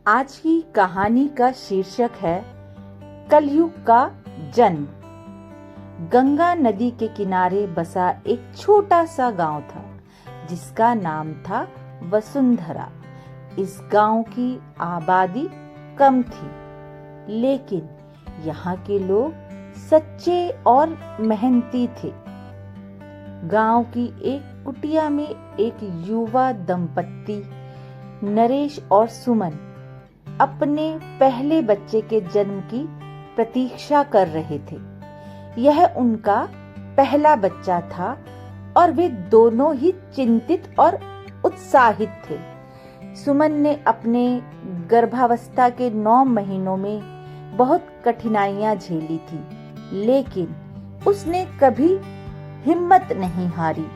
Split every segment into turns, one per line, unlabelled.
आज की कहानी का शीर्षक है कलयुग का जन्म। गंगा नदी के किनारे बसा एक छोटा सा गांव था जिसका नाम था वसुंधरा। इस गांव की आबादी कम थी, लेकिन यहाँ के लोग सच्चे और मेहनती थे। गांव की एक कुटिया में एक युवा दंपत्ति नरेश और सुमन अपने पहले बच्चे के जन्म की प्रतीक्षा कर रहे थे। यह उनका पहला बच्चा था और वे दोनों ही चिंतित और उत्साहित थे। सुमन ने अपने गर्भावस्था के 9 महीनों में बहुत कठिनाइयां झेली थी, लेकिन उसने कभी हिम्मत नहीं हारी।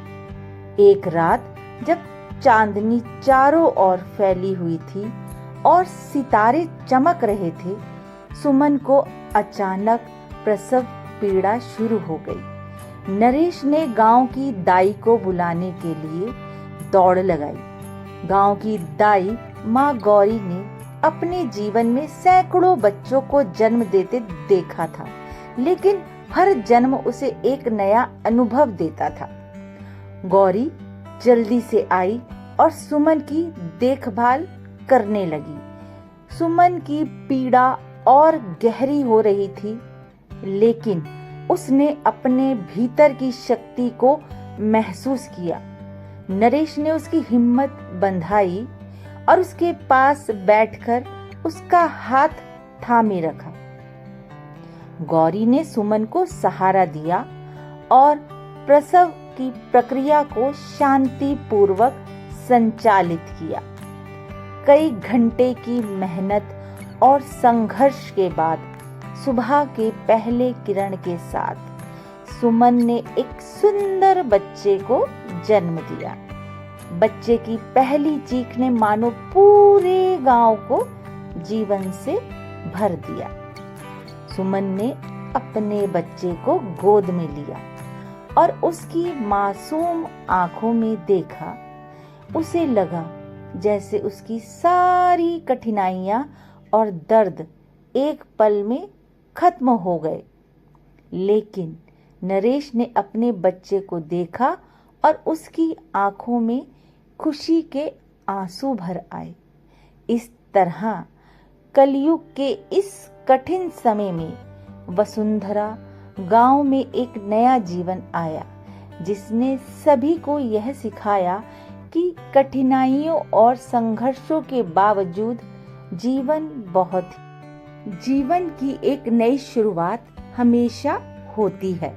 एक रात जब चांदनी चारों ओर फैली हुई थी और सितारे चमक रहे थे, सुमन को अचानक प्रसव पीड़ा शुरू हो गई। नरेश ने गांव की दाई को बुलाने के लिए दौड़ लगाई। गांव की दाई माँ गौरी ने अपने जीवन में सैकड़ों बच्चों को जन्म देते देखा था, लेकिन हर जन्म उसे एक नया अनुभव देता था। गौरी जल्दी से आई और सुमन की देखभाल करने लगी। सुमन की पीड़ा और गहरी हो रही थी, लेकिन उसने अपने भीतर की शक्ति को महसूस किया। नरेश ने उसकी हिम्मत बंधाई और उसके पास बैठकर उसका हाथ थामे रखा। गौरी ने सुमन को सहारा दिया और प्रसव की प्रक्रिया को शांतिपूर्वक संचालित किया। कई घंटे की मेहनत और संघर्ष के बाद सुबह के पहले किरण के साथ सुमन ने एक सुंदर बच्चे को जन्म दिया। बच्चे की पहली चीख ने मानो पूरे गांव को जीवन से भर दिया। सुमन ने अपने बच्चे को गोद में लिया और उसकी मासूम आंखों में देखा। उसे लगा जैसे उसकी सारी कठिनाइयां और दर्द एक पल में खत्म हो गए। लेकिन नरेश ने अपने बच्चे को देखा और उसकी आंखों में खुशी के आंसू भर आए। इस तरह कलयुग के इस कठिन समय में वसुंधरा गांव में एक नया जीवन आया, जिसने सभी को यह सिखाया कि कठिनाइयों और संघर्षों के बावजूद जीवन की एक नई शुरुआत हमेशा होती है।